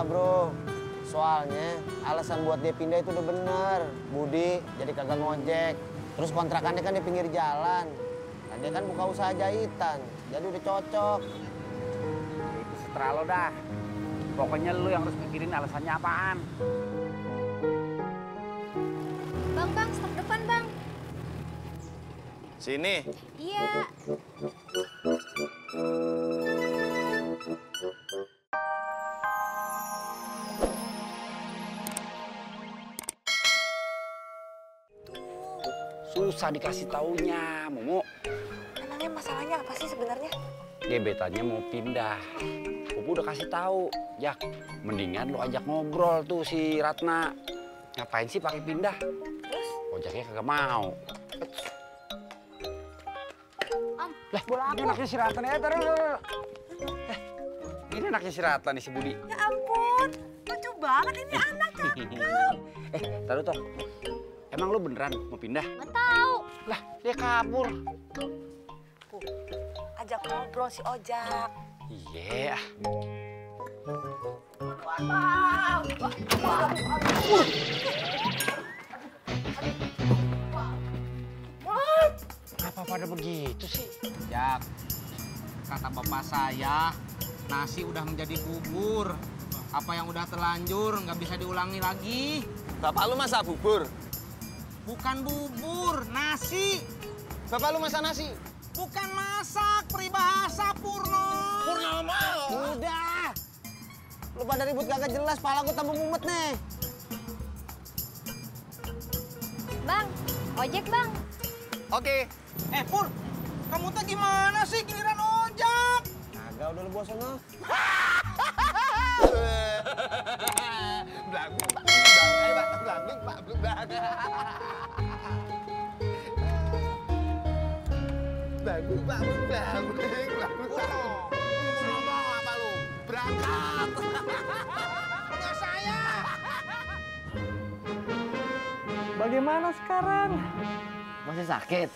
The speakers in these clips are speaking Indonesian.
Bro, soalnya alasan buat dia pindah itu udah bener. Budi jadi kagak ngojek. Terus kontrakannya kan di pinggir jalan. Nah, dia kan buka usaha jahitan, jadi udah cocok. Itu seterah lo dah. Pokoknya lu yang harus mikirin alasannya apaan. Bang, stop depan, Bang. Sini. Iya. Susah dikasih taunya, Momo. Emangnya masalahnya apa sih sebenarnya? Gebetannya mau pindah. Pupu udah kasih tahu, Jak. Mendingan lu ajak ngobrol tuh si Ratna. Ngapain sih pakai pindah? Terus? Ojaknya kagak mau. Lah, ini anaknya si Ratna ya, taruh. Ini anaknya si Ratna nih si Budi. Ya ampun, lucu banget ini anak cakep. Taruh toh. Emang lu beneran mau pindah? Nggak tahu. Lah, dia kabur. Ajak ngobrol si Ojak. Iya. Apa pada begitu sih? Jak, kata bapak saya, nasi udah menjadi bubur. Apa yang udah terlanjur nggak bisa diulangi lagi. Bapak lu masak bubur? Bukan bubur, nasi. Bapak lu masak nasi? Bukan masak, peribahasa Purno. Purnomo. Udah. Lu pada ribut kagak jelas, pala gua tambah mumet nih. Bang, ojek, Bang. Oke. Pur, kamu tuh gimana sih giliran ojek? Kagak, udah lu bawa sono. Ngomong apa lu? Berangkat. Punya saya. Bagaimana sekarang? Masih sakit?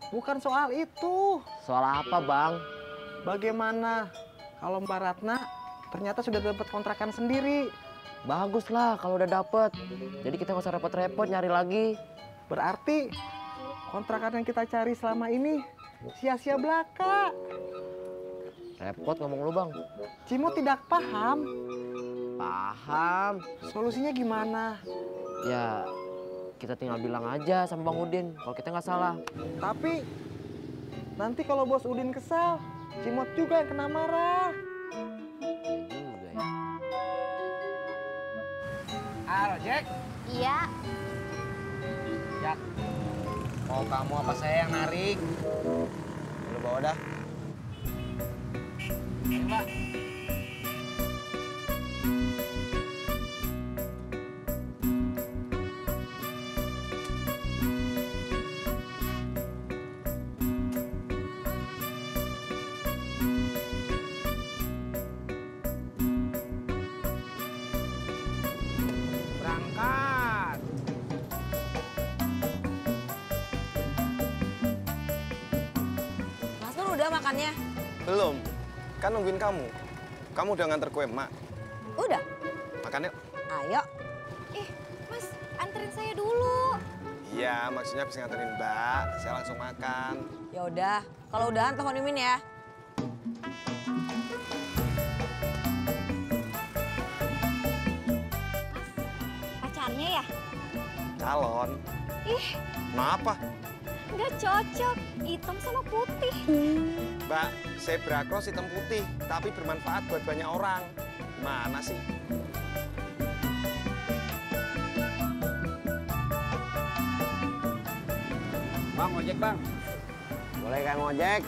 Bukan soal itu. Soal apa, Bang? Bagaimana kalau Mbak Ratna ternyata sudah dapat kontrakan sendiri? Bagus lah kalau udah dapet. Jadi kita nggak usah repot-repot nyari lagi. Berarti kontrakan yang kita cari selama ini sia-sia belaka. Repot ngomong lu, Bang. Cimo tidak paham. Paham. Solusinya gimana? Ya, kita tinggal bilang aja sama Bang Udin kalau kita nggak salah. Tapi nanti kalau Bos Udin kesal, Cimot juga yang kena marah. Juga ya. Halo, Jack. Iya. Jak, mau kamu apa saya yang narik? Lu bawa dah. Ayo, Mbak. Berangkat. Mas Nur udah makannya? Belum, kan nungguin kamu. Kamu udah nganter kue emak. Udah. Makan yuk. Ayo. Mas, anterin saya dulu. Iya, maksudnya bisa nganterin Mbak. Saya langsung makan. Ya udah. Kalau udahan telepon Mimin ya. Pacarnya ya? Calon. Ih, Kenapa? nggak cocok. Hitam sama putih. Mbak, zebra cross hitam putih, tapi bermanfaat buat banyak orang. Gimana sih? Bang, ojek, Bang. Boleh Kang ojek?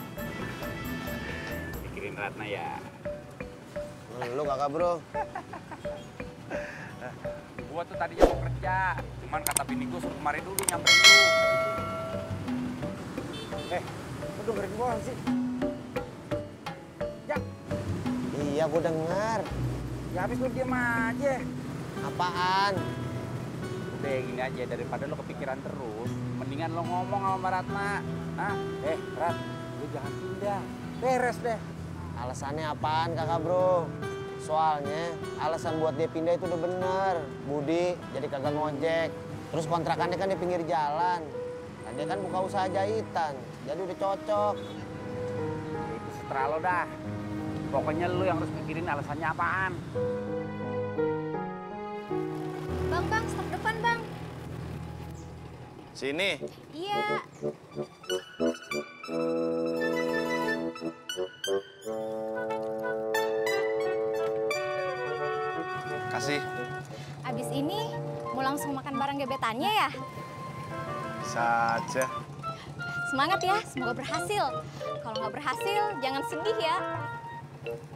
Pikirin Ratna ya. Lu kakak, Bro. Gua tuh tadinya mau kerja, cuman kata bini gua suruh kemarin dulu nyamperin lu. Lu dengerin gua sih. Jak, Iya, gua dengar. ya habis lu diem aja. Apaan? Udah gini aja, daripada lo kepikiran terus, mendingan lo ngomong sama Mbak Ratna. Ah, Rat, lu jangan pindah. Beres deh. Alasannya apaan kakak, Bro? Soalnya alasan buat dia pindah itu udah bener. Budi jadi kagak ngojek. Terus kontrakannya kan di pinggir jalan. Nah, dia kan buka usaha jahitan. Jadi udah cocok. Itu seterah lo dah. Pokoknya lu yang harus mikirin alasannya apaan. Bang, stop depan, Bang. Sini. Iya. Kasih. Abis ini mau langsung makan bareng gebetannya ya? Bisa aja. Semangat ya, semoga berhasil. Kalau nggak berhasil, jangan sedih ya.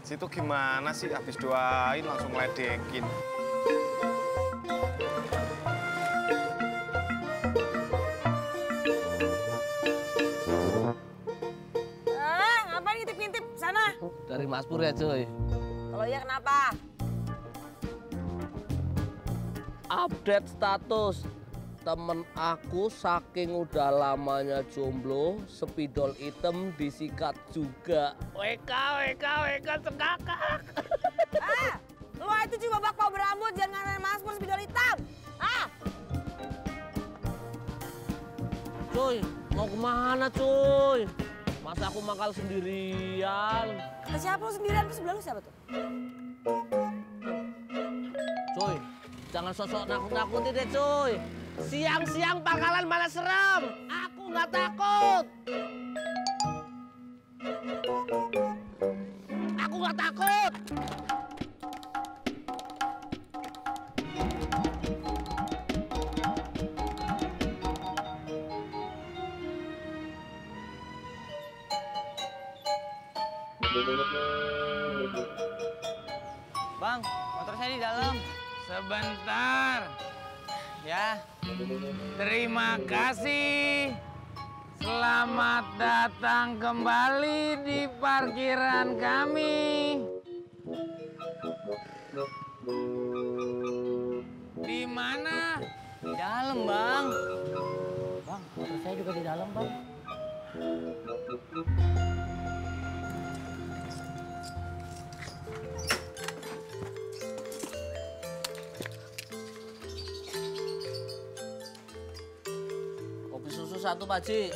Situ gimana sih? Habis doain langsung ledekin. Ngapain ngintip-ngintip sana? Dari Mas Pur ya, cuy. Kalau iya kenapa? Update status. Temen aku saking udah lamanya jomblo, spidol item disikat juga. WK sekakak. Lu itu cuma bakpao berambut, jangan ngarahin Mas Pur spidol hitam. Cuy, mau kemana cuy? Masa aku mangkal sendirian? Kata siapa lu sendirian? Terus sebelah lu siapa tuh? Cuy, jangan sosok nakut-nakutin deh cuy. Siang-siang pangkalan malah serem. Aku nggak takut. Aku nggak takut. Bang, motor saya di dalam. Sebentar. Ya. Terima kasih. Selamat datang kembali di parkiran kami. Di mana? Di dalam, Bang. Bang, motor saya juga di dalam, Bang. Kopi susu satu, Pak Ji.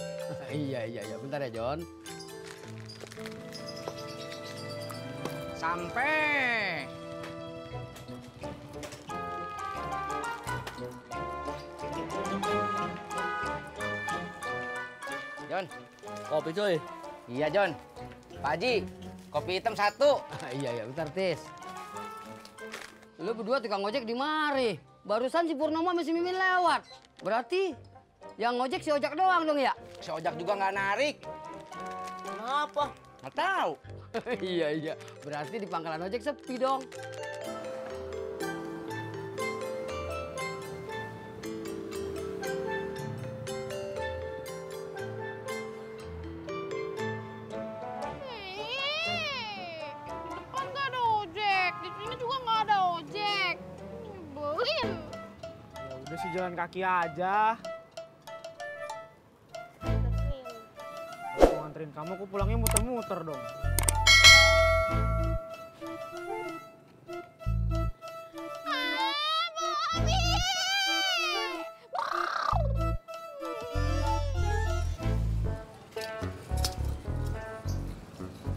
Iya. Bentar ya, John. Sampai. John. Kopi cuy. Iya, John. Pak Haji, kopi hitam satu. Iya, bentar, Tis. Lu berdua tukang ojek di mari. Barusan si Purnomo sama si Mimin lewat. Berarti yang ngojek si Ojak doang dong ya? Si Ojak juga nggak narik. Kenapa? Nggak tahu. Iya. Berarti di pangkalan ojek sepi dong. Depan nggak ada ojek, di sini juga nggak ada ojek. Nyebelin. Ya udah sih jalan kaki aja. Aku nganterin kamu, aku pulangnya muter-muter dong.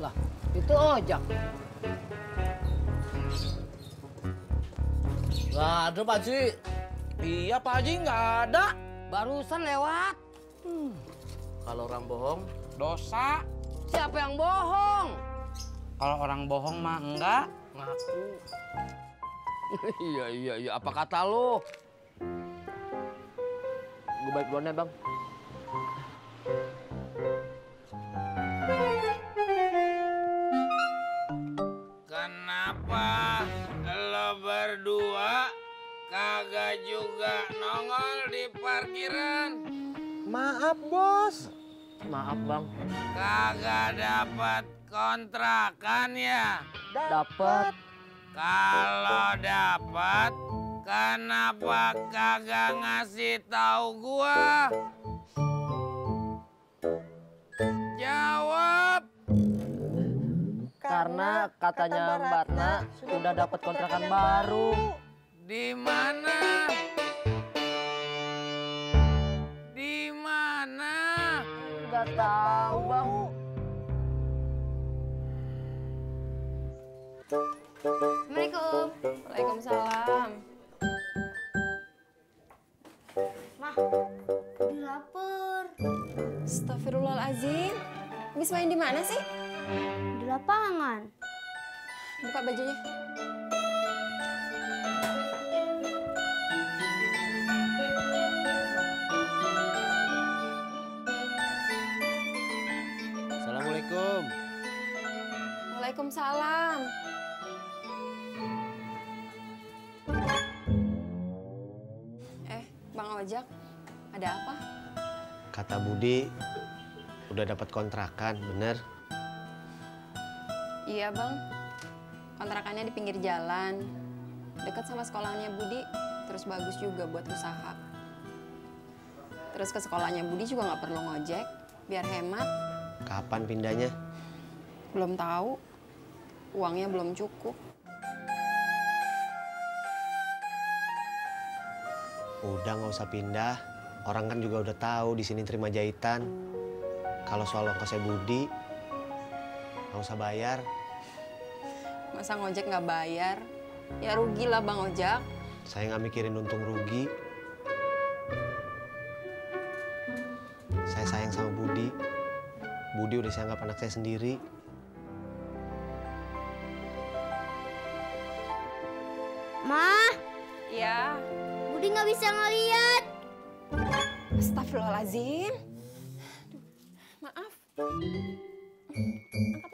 Lah, itu Ojak. Nggak ada, Pak Ji. Iya, Pak Haji nggak ada. Barusan lewat. Kalau orang bohong, Dosa. Siapa yang bohong? Kalau orang bohong mah enggak. ngaku. Iya. Apa kata lu? Gue balik duluan ya, Bang. Kenapa lo berdua kagak juga nongol di parkiran? Maaf, Bos. Maaf, Bang. Kagak dapat kontrakan ya? Dapat. Kalau dapat, kenapa kagak ngasih tahu gua? Jawab. Karena katanya Mbak Ratna udah dapat kontrakan baru. Di mana? Di mana? Nggak tahu, Bang. Assalamualaikum. Waalaikumsalam. Mah, lapar. Astagfirullahaladzim. Habis main di mana sih? Di lapangan. Buka bajunya. Assalamualaikum. Waalaikumsalam. Bang Ojak, ada apa? Kata Budi, udah dapat kontrakan, bener? Iya bang, kontrakannya di pinggir jalan. Dekat sama sekolahnya Budi, terus bagus juga buat usaha. Terus ke sekolahnya Budi juga nggak perlu ngojek, biar hemat. Kapan pindahnya? Belum tahu, uangnya belum cukup. Udah nggak usah pindah, orang kan juga udah tahu di sini terima jahitan. Kalau soal ongkosnya Budi, nggak usah bayar. Masa ngojek nggak bayar? Ya rugi lah Bang Ojak. Saya nggak mikirin untung rugi. Saya sayang sama Budi. Budi udah saya anggap anak saya sendiri. Ma, Ya. Budi nggak bisa ngeliat. Astagfirullahaladzim. Maaf. Angkat